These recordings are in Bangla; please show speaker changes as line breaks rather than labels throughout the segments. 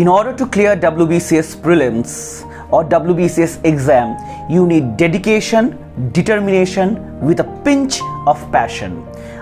In order to clear WBCS prelims or WBCS exam, you need dedication, determination with a pinch of passion.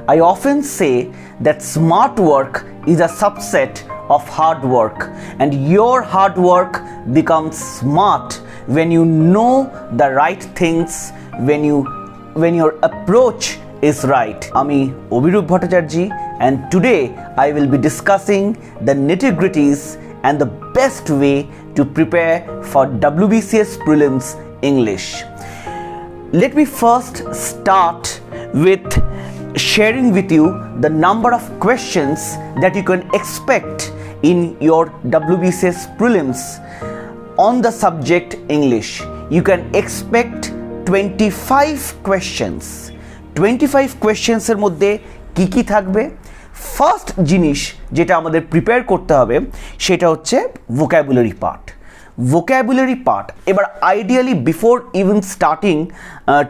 I often say that smart work is a subset of hard work, and your hard work becomes smart when you know the right things, when your approach is right. Ami Obhirup Bhattacharjee, and today I will be discussing the nitty-gritties and the best way to prepare for WBCS prelims English. Let me first start with sharing with you the number of questions that you can expect in your WBCS prelims on the subject English. You can expect 25 questions. 25 questions এর মধ্যে কি কি থাকবে? ফার্স্ট জিনিস যেটা আমাদের প্রিপেয়ার করতে হবে সেটা হচ্ছে ভোকাবুলারি পার্ট। এবার ideally before even starting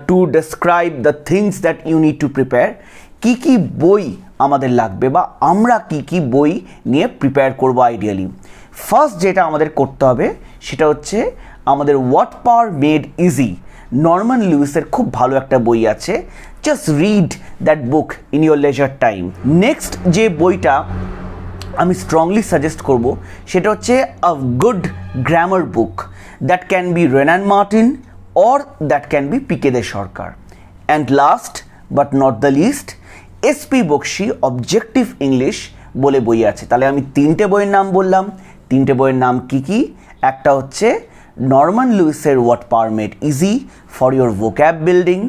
to describe the things that you need to prepare, কি কি বই আমাদের লাগবে বা আমরা কি কি বই নিয়ে প্রিপেয়ার করব আইডিয়ালি। ফার্স্ট যেটা আমাদের করতে হবে সেটা হচ্ছে আমাদের what power made easy, Norman লুইসের খুব ভালো একটা বই আছে, just read that book in your leisure time. Next যে বইটা আমি স্ট্রংলি সাজেস্ট করব সেটা হচ্ছে a good grammar book, that can be Wren and Martin or that can be PK De Sarkar. And last but not the least, SP Bakshi objective English বলে বই আছে। তাহলে আমি তিনটে বইয়ের নাম বললাম। তিনটে বইয়ের নাম কি কি? একটা হচ্ছে নরম্যান লুইসের what power made easy for your vocab building,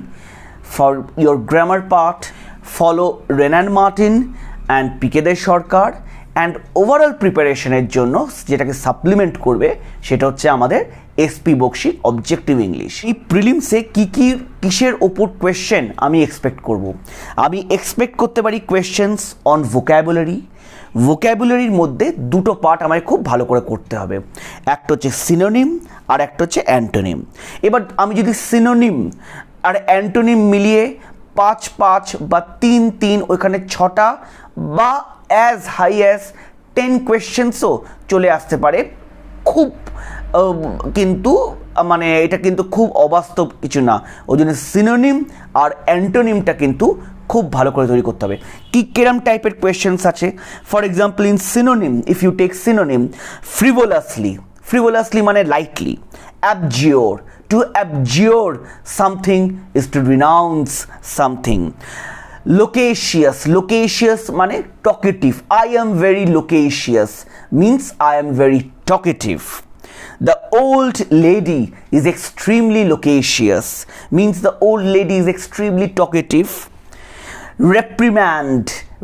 for your grammar part, follow Wren and Martin and PK De Sarkar, and overall প্রিপারেশনের জন্য যেটাকে সাপ্লিমেন্ট করবে সেটা হচ্ছে আমাদের এসপি বক্সি অবজেক্টিভ ইংলিশ। এই প্রিলিমসে কিসের ওপর কোয়েশ্চেন আমি এক্সপেক্ট করব? আমি এক্সপেক্ট করতে পারি কোয়েশ্চেন্স অন ভোক্যাবুলারির মধ্যে দুটো পার্ট আমায় খুব ভালো করে করতে হবে, একটা হচ্ছে সিনোনিম আর একটা হচ্ছে অ্যান্টোনিম। এবার আমি যদি সিনোনিম আর অ্যান্টোনিম মিলিয়ে 5 বা 3 ওইখানে 6টা বা অ্যাজ হাই অ্যাজ 10 কোয়েশ্চেন্সও চলে আসতে পারে। খুব কিন্তু মানে এটা কিন্তু খুব অবাস্তব কিছু না, ওই জন্য সিনোনিম আর অ্যান্টোনিমটা কিন্তু খুব ভালো করে তৈরি করতে হবে। কিরম টাইপের কোয়েশ্চেন্স আছে? For example in synonym, if you take synonym, frivolously মানে lightly, abjure, to abjure something is to renounce something. Loquacious মানে talkative, I am very loquacious means I am very talkative. The old lady is extremely loquacious means the old lady is extremely talkative.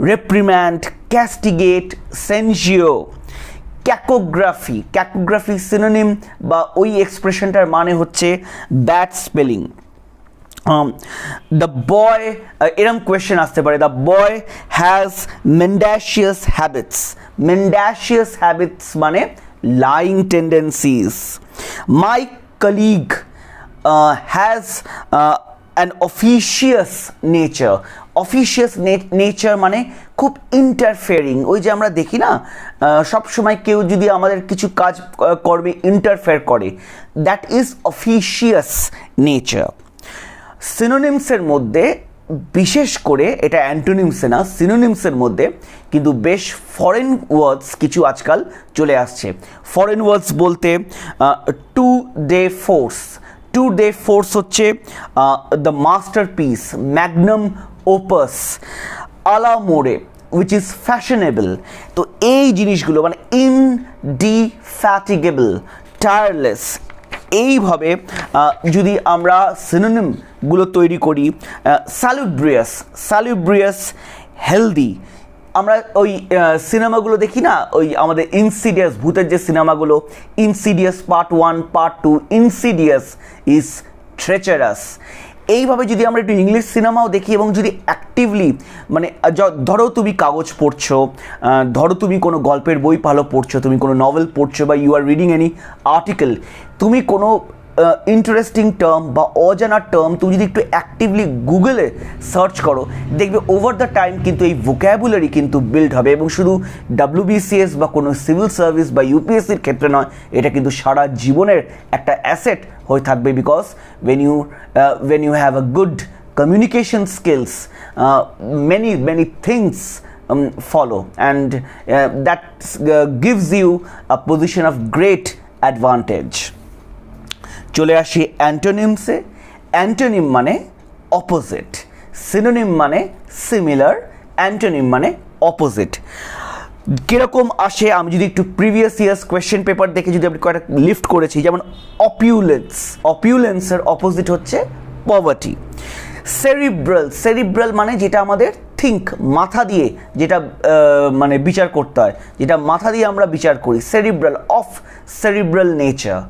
Reprimand, castigate, censure. Cacography synonym বা ওই এক্সপ্রেশনটার মানে হচ্ছে ব্যাড স্পেলিং। দ্য বয়, এরম কোয়েশ্চেন আসতে পারে, the boy has mendacious habits মানে lying tendencies. My colleague has an officious nature মানে খুব ইন্টারফেয়ারিং। ওই যে আমরা দেখি না সবসময় কেউ যদি আমাদের কিছু কাজ কর্মে ইন্টারফেয়ার করে, দ্যাট ইজ অফিশিয়াস নেচার। সিনোনিমসের মধ্যে বিশেষ করে, এটা অ্যান্টোনিমসে না, সিনোনিমসের মধ্যে কিন্তু বেশ ফরেন ওয়ার্ডস কিছু আজকাল চলে আসছে। ফরেন ওয়ার্ডস বলতে টু ডে ফোর্স হচ্ছে দ্য মাস্টারপিস, ম্যাগনাম ওপাস, আলা মোরে উইচ ইজ ফ্যাশনেবল। তো এই জিনিসগুলো মানে ইনডিফ্যাটিগেবল, টায়ারলেস, এইভাবে যদি আমরা সিনোনিমগুলো তৈরি করি। স্যালুব্রিয়াস, হেলদি। আমরা ওই সিনেমাগুলো দেখি না, ওই আমাদের ইনসিডিয়াস, ভূতের যে সিনেমাগুলো, insidious part 1, part 2, insidious is treacherous. এইভাবে যদি আমরা একটু ইংলিশ সিনেমাও দেখি এবং যদি অ্যাক্টিভলি মানে ধরো তুমি কাগজ পড়ছো, ধরো তুমি কোনো গল্পের বই ভালো পড়ছো, তুমি কোনো নভেল পড়ছো বা you are reading any article, তুমি কোনো ইন্টারেস্টিং টার্ম বা অজানা টার্ম তুমি যদি একটু অ্যাক্টিভলি গুগলে সার্চ করো, দেখবে ওভার দ্য টাইম কিন্তু এই ভোক্যাবুলারি কিন্তু বিল্ড হবে। এবং শুধু WBCS বা কোনো সিভিল সার্ভিস বা ইউপিএসসির ক্ষেত্রে নয়, এটা কিন্তু সারা জীবনের একটা অ্যাসেট হয়ে থাকবে। Because when you have a good communication skills, many things follow, and that gives you a position of great advantage. চলে আসি অ্যান্টোনিমসে। অ্যান্টোনিম মানে অপোজিট, সিনোনিম মানে সিমিলার, অ্যান্টোনিম মানে অপোজিট। কীরকম আসে আমি যদি একটু প্রিভিয়াস ইয়ার্স কোয়েশ্চেন পেপার দেখে যদি আমি কয়েকটা লিফট করেছি, যেমন অপিউলেন্স, অপিউলেন্সের অপোজিট হচ্ছে পভার্টি। সেরিব্রাল মানে যেটা আমাদের থিঙ্ক, মাথা দিয়ে যেটা মানে বিচার করতে হয়, যেটা মাথা দিয়ে আমরা বিচার করি, cerebral, of cerebral nature.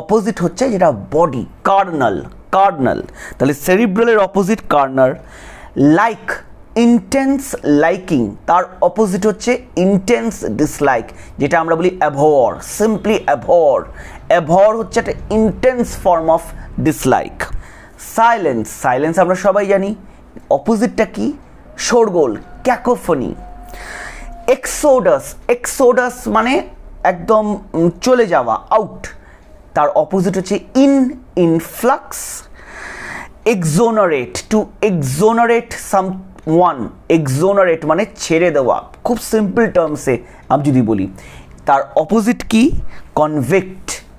Opposite হচ্ছে যেটা বডি, কার্নাল। তাহলে সেরিব্রালের opposite carnal. Like, intense liking, তার অপোজিট হচ্ছে ইন্টেন্স ডিসলাইক, যেটা আমরা বলি অ্যাভর, সিম্পলি অ্যাভর হচ্ছে একটা intense form of dislike. Silence আমরা সবাই জানি, অপোজিটটা কি? শোরগোল, ক্যাকোফনি। এক্সোডাস মানে একদম চলে যাওয়া, আউট, তার অপোজিট হচ্ছে ইনফ্লাক্স। টু এক্সোনারেট সামওয়ান, এক্সোনারেট মানে ছেড়ে দেওয়া। খুব সিম্পল টার্মসে আমি যদি বলি, তার অপোজিট কি?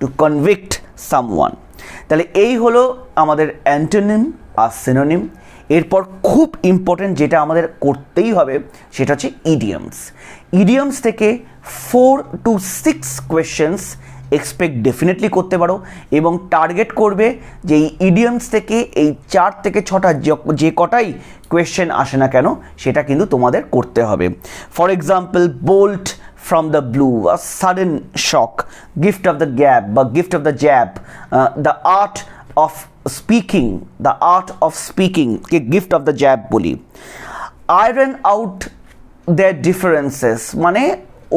To convict someone. তাহলে এই হলো আমাদের অ্যান্টোনিম আর সিনোনিম। এরপর খুব ইম্পর্টেন্ট যেটা আমাদের করতেই হবে সেটা হচ্ছে ইডিয়মস থেকে 4 to 6 কোয়েশ্চেন্স এক্সপেক্ট ডেফিনেটলি করতে পারো, এবং টার্গেট করবে যে এই ইডিয়মস থেকে এই 4 থেকে 6টা যে কটাই কোয়েশ্চেন আসে না কেন সেটা কিন্তু তোমাদের করতে হবে। For example, bolt from the blue, a sudden shock, gift of the gab বা gift of the jab, the art of speaking K gift of the jab বলি। iron out their differences মানে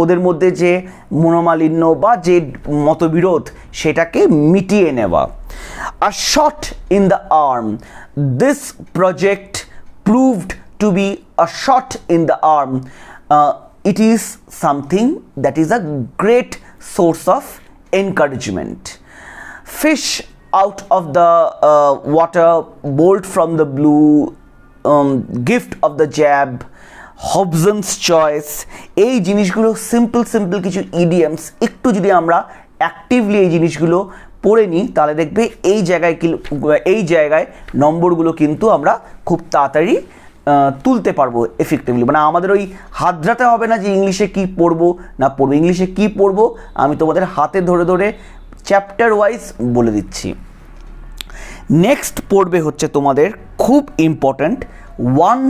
ওদের মধ্যে যে মনোমালিন্য বা যে মতবিরোধ সেটাকে মিটিয়ে নেওয়া। a shot in the arm, this project proved to be a shot in the arm, it is something that is a great source of encouragement. Fish out of the water, bolt from the blue, gift of the jab, Hobson's choice। এই জিনিসগুলো সিম্পল কিছু ইডিয়মস, একটু যদি আমরা অ্যাক্টিভলি এই জিনিসগুলো পড়ে নিই তাহলে দেখবে এই জায়গায় নম্বরগুলো কিন্তু আমরা খুব তাড়াতাড়ি তুলতে পারবো এফেক্টিভলি। মানে আমাদের ওই হাতড়াতে হবে না যে ইংলিশে কি পড়বো না পড়বো। ইংলিশে কি পড়বো আমি তোমাদের হাতে ধরে চ্যাপ্টার ওয়াইজ বলে দিচ্ছি। নেক্সট পড়বে হচ্ছে তোমাদের খুব ইম্পর্ট্যান্ট ওয়ান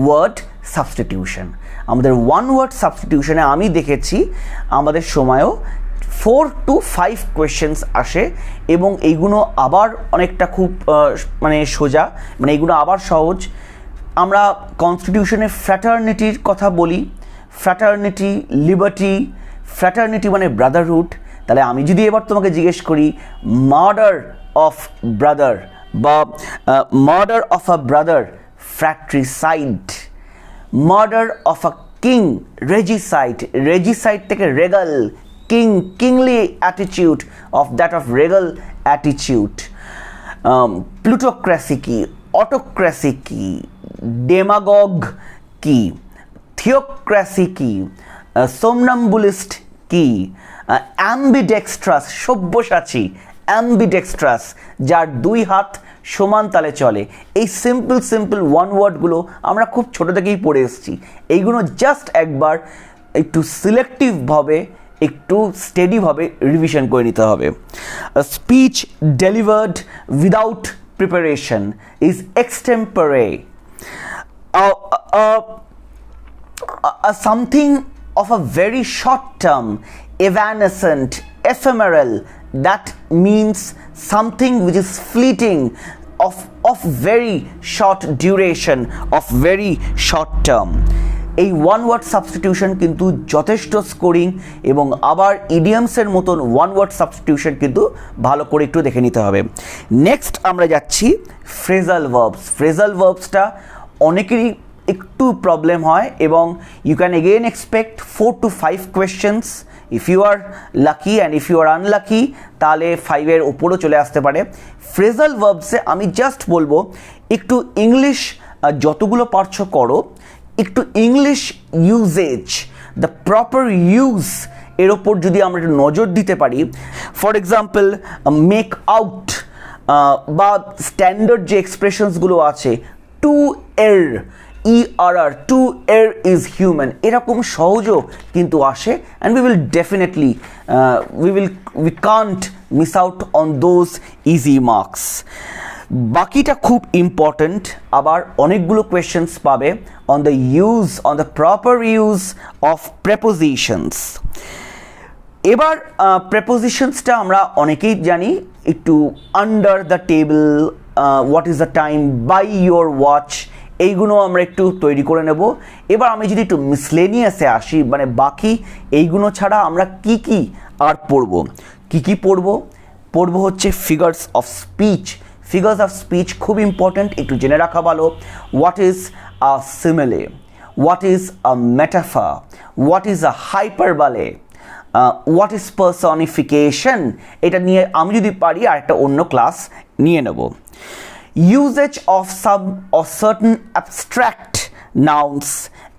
ওয়ার্ড সাবস্টিটিউশন। আমাদের ওয়ান ওয়ার্ড সাবস্টিটিউশনে আমি দেখেছি আমাদের সময়ও 4 to 5 কোয়েশ্চেন্স আসে, এবং এইগুলো আবার অনেকটা খুব মানে সোজা, মানে এইগুলো আবার সহজ। আমরা কনস্টিটিউশনে ফ্র্যাটার্নিটির কথা বলি, ফ্র্যাটার্নিটি, লিবার্টি। ফ্র্যাটার্নিটি মানে ব্রাদারহুড। তাহলে আমি যদি এবার তোমাকে জিজ্ঞেস করি মার্ডার অফ ব্রাদার বা murder of a brother, fratricide. Murder of a king, regicide থেকে regal, kingly attitude of that of regal attitude. Plutocracy কি, অটোক্রেসি কি, ডেমাগগ কি, থিওক্রেসি কি, সোমনাম্বুলিস্ট কি, অ্যাম্বিডেক্সট্রাস, সব্যসাচী, অ্যাম্বিডেক্সট্রাস যার 2 হাত সমান তালে চলে। এই সিম্পল ওয়ান ওয়ার্ডগুলো আমরা খুব ছোটো থেকেই পড়ে এসেছি। এইগুলো জাস্ট একবার একটু সিলেক্টিভভাবে, একটু স্টেডিভাবে রিভিশন করে নিতে হবে। Speech delivered without preparation is extempore. Something of a very short term, evanescent, ephemeral, that means something which is fleeting, of very short duration, of very short term. এই ওয়ান ওয়ার্ড সাবস্টিটিউশন কিন্তু যথেষ্ট স্কোরিং, এবং আবার ইডিয়ামসের মতন ওয়ান ওয়ার্ড সাবস্টিটিউশন কিন্তু ভালো করে একটু দেখে নিতে হবে। নেক্সট আমরা যাচ্ছি ফ্রেজাল ভার্বস। ফ্রেজাল ভার্বসটা অনেকেরই একটু প্রবলেম হয়, এবং you can again expect 4 to 5 questions. If you are lucky and if you are unlucky তাহলে 5-এর ওপরও চলে আসতে পারে। ফ্রেজাল ভার্বসে আমি জাস্ট বলবো একটু ইংলিশ যতগুলো পারছো করো, একটু English uses, the proper use এর ওপর যদি আমরা একটু নজর দিতে পারি। ফর এক্সাম্পল মেক আউট বা স্ট্যান্ডার্ড যে এক্সপ্রেশনসগুলো আছে, টু এর ERR, to err is human, এরকম সহজও কিন্তু আসে, and we will definitely we can't miss out on those easy marks. বাকিটা খুব ইম্পর্ট্যান্ট, আবার অনেকগুলো কোয়েশ্চেন্স পাবে on the use, on the proper use of prepositions. এবার প্রেপোজিশনসটা আমরা অনেকেই জানি, একটু under the table, what is the time, by your watch, এইগুলো আমরা একটু তৈরি করে নেব। এবার আমি যদি একটু মিসলেনিয়াসে আসি, মানে বাকি এইগুলো ছাড়া আমরা কি কি আর পড়ব, কি পড়ব হচ্ছে figures of speech. Figures of speech খুব ইম্পর্ট্যান্ট, একটু জেনে রাখা ভালো। What is a simile, what is a metaphor, what is a hyperbole, what is personification, এটা নিয়ে আমি যদি পারি আর একটা অন্য ক্লাস নিয়ে নেব। Usage of some or certain abstract nouns,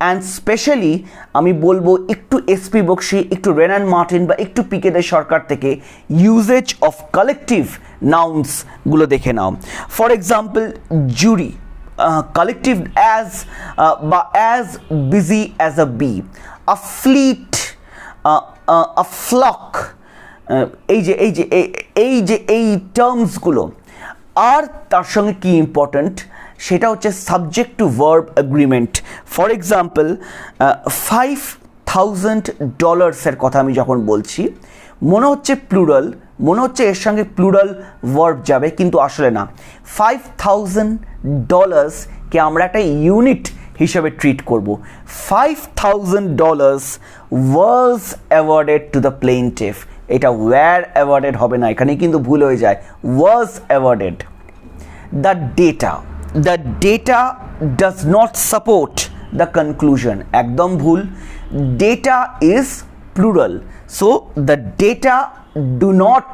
and specially আমি বলবো একটু এসপি বক্সি, একটু রেনান মার্টিন বা একটু পিকে দে সরকার থেকে ইউজেজ অফ কালেকটিভ নাউন্স গুলো দেখে নাও। For example jury, collective as বা as busy as a bee, a fleet, a flock, এই টার্মসগুলো। আর তার সঙ্গে কি ইম্পর্ট্যান্ট সেটা হচ্ছে subject to verb agreement. For example $5,000 কথা আমি যখন বলছি, মনে হচ্ছে প্লুরাল, মনে হচ্ছে এর সঙ্গে প্লুরাল ভার্ব যাবে, কিন্তু আসলে না। $5,000কে আমরা একটা ইউনিট হিসেবে ট্রিট করব। $5,000 ওয়াজ অ্যাওয়ার্ডেড টু দ্য প্লেইনটিফ, এটা ওয়্যার অ্যাওয়ার্ডেড হবে না, এখানে কিন্তু ভুল হয়ে যায়, was awarded. The data does not support the conclusion, একদম ভুল। Data is plural, so the data do not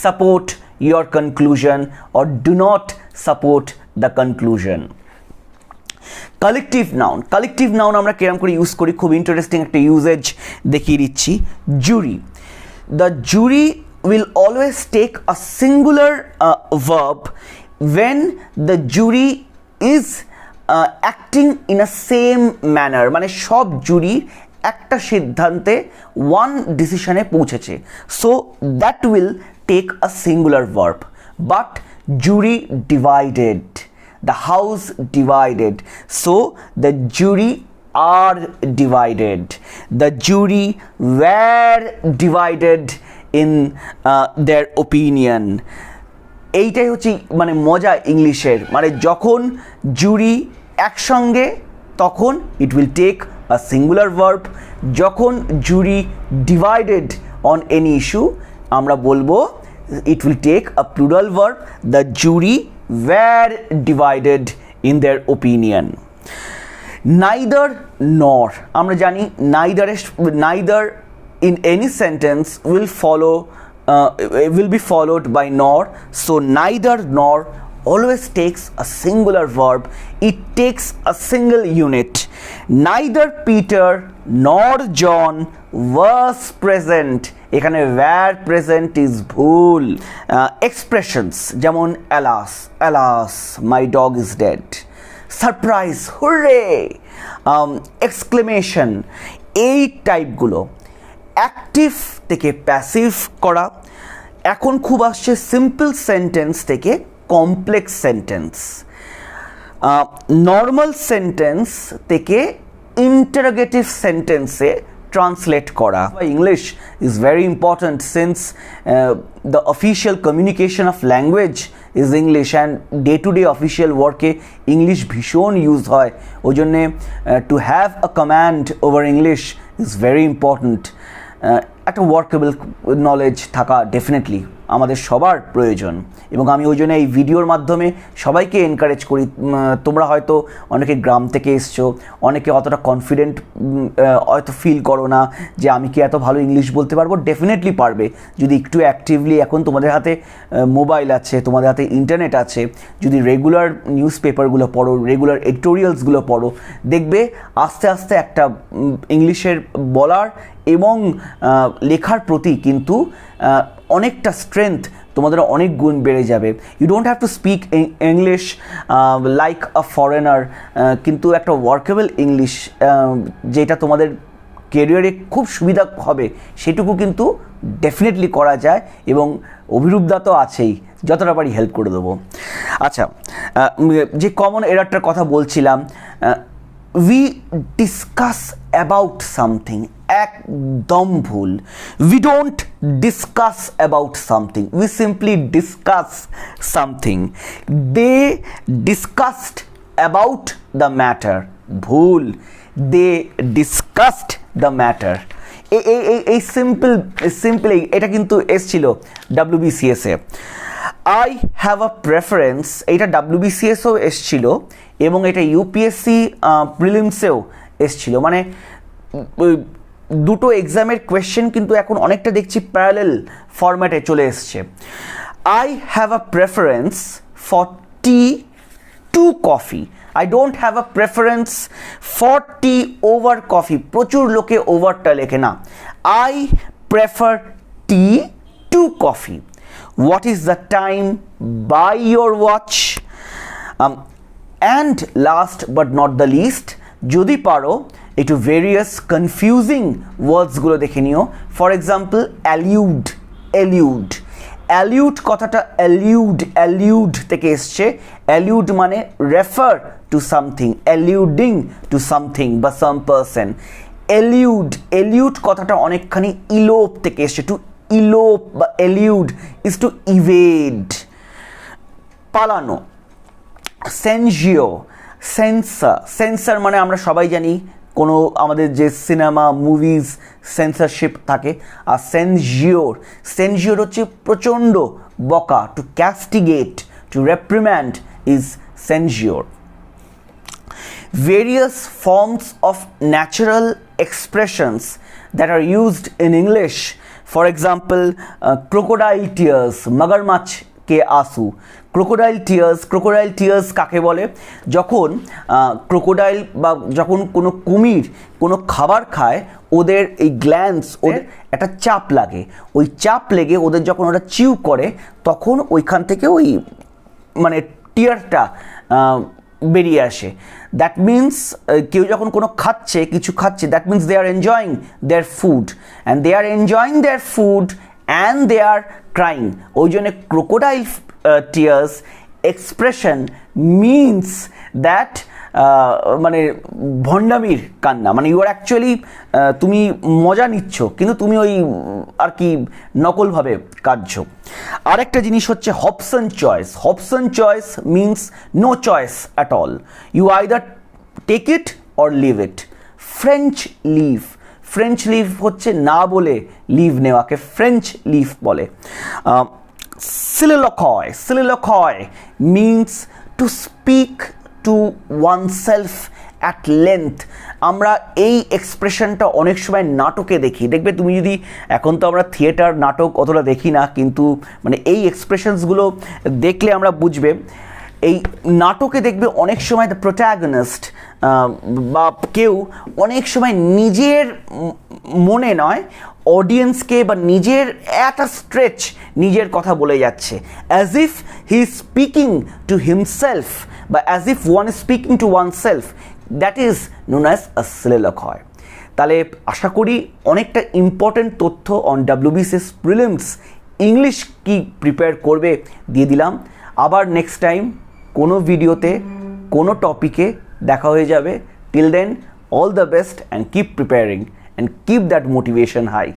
support your conclusion or do not support the conclusion. Collective noun আমরা কিরকম করে ইউজ করি, খুব ইন্টারেস্টিং একটা ইউজেজ দেখিয়ে দিচ্ছি। জুরি, the jury will always take a singular verb when the jury is acting in a same manner, মানে সব জুরি একটা সিদ্ধান্তে ওয়ান ডিসিশনে পৌঁছেছে, so that will take a singular verb. But jury divided, the house divided, so the jury are divided, the jury were divided in their opinion. এইটাই হচ্ছে মানে মজা ইংলিশের, মানে যখন জুরি একসঙ্গে তখন it will take a singular verb, যখন jury divided on any issue আমরা বলবো it will take a plural verb, the jury were divided in their opinion. Neither nor, আমরা জানি neither in any sentence will be followed by nor, so neither nor always takes a singular verb, it takes a single unit. Neither Peter nor John was present, এখানে were present is ভুল। expressions যেমন alas my dog is dead, surprise, hurray, exclamation, এই টাইপগুলো। অ্যাক্টিভ থেকে প্যাসিভ করা, এখন খুব আসছে সিম্পল সেন্টেন্স থেকে কমপ্লেক্স সেন্টেন্স, নর্মাল সেন্টেন্স থেকে ইন্টারোগেটিভ সেন্টেন্সে ট্রান্সলেট করা। English is very important since the official communication of language is English, and day to day official ওয়ার্কে ইংলিশ ভীষণ ইউজ হয়। ওই জন্যে to have a command over English is very important. একটা ওয়ার্কেবল নলেজ থাকা ডেফিনেটলি আমাদের সবার প্রয়োজন, এবং আমি ওই জন্য এই ভিডিওর মাধ্যমে সবাইকে এনকারেজ করি। তোমরা হয়তো অনেকে গ্রাম থেকে এসছো, অনেকে অতটা কনফিডেন্ট হয়তো ফিল করো না যে আমি কি এত ভালো ইংলিশ বলতে পারবো। ডেফিনেটলি পারবে যদি একটু অ্যাক্টিভলি, এখন তোমাদের হাতে মোবাইল আছে, তোমাদের হাতে ইন্টারনেট আছে, যদি রেগুলার নিউজ পেপারগুলো পড়ো, রেগুলার এডিটোরিয়ালসগুলো পড়ো, দেখবে আস্তে আস্তে একটা ইংলিশের বলার এবং লেখার প্রতি কিন্তু অনেকটা স্ট্রেংথ তোমাদের অনেক গুণ বেড়ে যাবে। You don't have to speak English like a foreigner, কিন্তু একটা ওয়ার্কেবল ইংলিশ যেটা তোমাদের কেরিয়ারে খুব সুবিধা হবে সেটুকু কিন্তু ডেফিনেটলি করা যায়, এবং অভিরূপদা তো আছেই, যতটা পারি হেল্প করে দেবো। আচ্ছা, যে কমন এরারটার কথা বলছিলাম, উই ডিসকাস অ্যাবাউট সামথিং, একদম ভুল। We don't discuss about something, we simply discuss something. They discussed about the matter, ভুল। They discussed the matter. এই সিম্পল এটা কিন্তু এসছিল WBCS-এ। আই হ্যাভ আ প্রেফারেন্স, এইটা WBCS-ও এসছিল এবং এটা UPSC প্রিলিমসেও এসছিল। মানে দুটো এক্সামের কোয়েশ্চেন কিন্তু এখন অনেকটা দেখছি প্যারালেল ফরম্যাটে চলে এসছে। I have a preference for T to coffee, I don't have a preference for T over coffee. প্রচুর লোকে ওভারটা লেখে না। I prefer T to coffee. What is the time by your watch? And last but not the least, যদি পারো একটু ভেরিয়াস কনফিউজিং ওয়ার্ডসগুলো দেখে নিও। For example allude, elude. Allude কথাটা অ্যালিউড থেকে এসছে। অ্যালিউড মানে refer to something, alluding to something বা সাম পারসন। এলিউড কথাটা অনেকখানি ইলোপ থেকে এসছে। টু ইলোপ বা এলিউড ইজ টু ইভেড, পালানো। সেন্সার মানে আমরা সবাই জানি কোনো আমাদের যে সিনেমা মুভিজ সেন্সারশিপ থাকে। আর সেনজিওর হচ্ছে প্রচণ্ড বকা, to castigate, to reprimand is censure. Various forms of natural expressions that are used in English, for example, crocodile tears, magarmach ke asu. crocodile tears কাকে বলে? যখন ক্রোকোডাইল বা যখন কোনো কুমির কোনো খাবার খায়, ওদের এই গ্ল্যান্ডস, ওদের একটা চাপ লাগে, ওই চাপ লেগে ওদের যখন ওরা চিউ করে তখন ওইখান থেকে ওই মানে টিয়ারটা বেরিয়ে আসে। দ্যাট মিনস কেউ যখন কোনো কিছু খাচ্ছে, that means they are enjoying their food, and they are enjoying their food and they are crying. ওই জন্য crocodile tears expression means that মানে ভণ্ডামির কান্না, মানে ইউ আর অ্যাকচুয়ালি তুমি মজা নিচ্ছ কিন্তু তুমি ওই আর কি নকলভাবে কাঁদছো। আরেকটা জিনিস হচ্ছে Hobson choice means no choice at all, you either take it or leave it. French leave হচ্ছে না বলে লিভ নেওয়াকে ফ্রেঞ্চ লিভ বলে। soliloquy means to speak to oneself at length. আমরা এই এক্সপ্রেশনটা অনেক সময় নাটকে দেখি, দেখবে তুমি যদি, এখন তো আমরা থিয়েটার নাটক অতটা দেখি না, কিন্তু মানে এই এক্সপ্রেশনসগুলো দেখলে আমরা বুঝবে। এই নাটকে দেখবে অনেক সময় দ্য প্রোট্যাগনিস্ট বা কেউ অনেক সময় নিজের মনে নয় অডিয়েন্সকে বা নিজের একটা স্ট্রেচ নিজের কথা বলে যাচ্ছে, as if he is speaking to himself বা as if one is speaking to oneself, that is known as a soliloquy। তাহলে আশা করি অনেকটা ইম্পর্টেন্ট তথ্য অন WBCS প্রিলিমস ইংলিশ কি প্রিপেয়ার করবে দিয়ে দিলাম। আবার নেক্সট টাইম কোনো ভিডিওতে কোনো টপিকে দেখা হয়ে যাবে। Till then, all the best and keep preparing and keep that motivation high.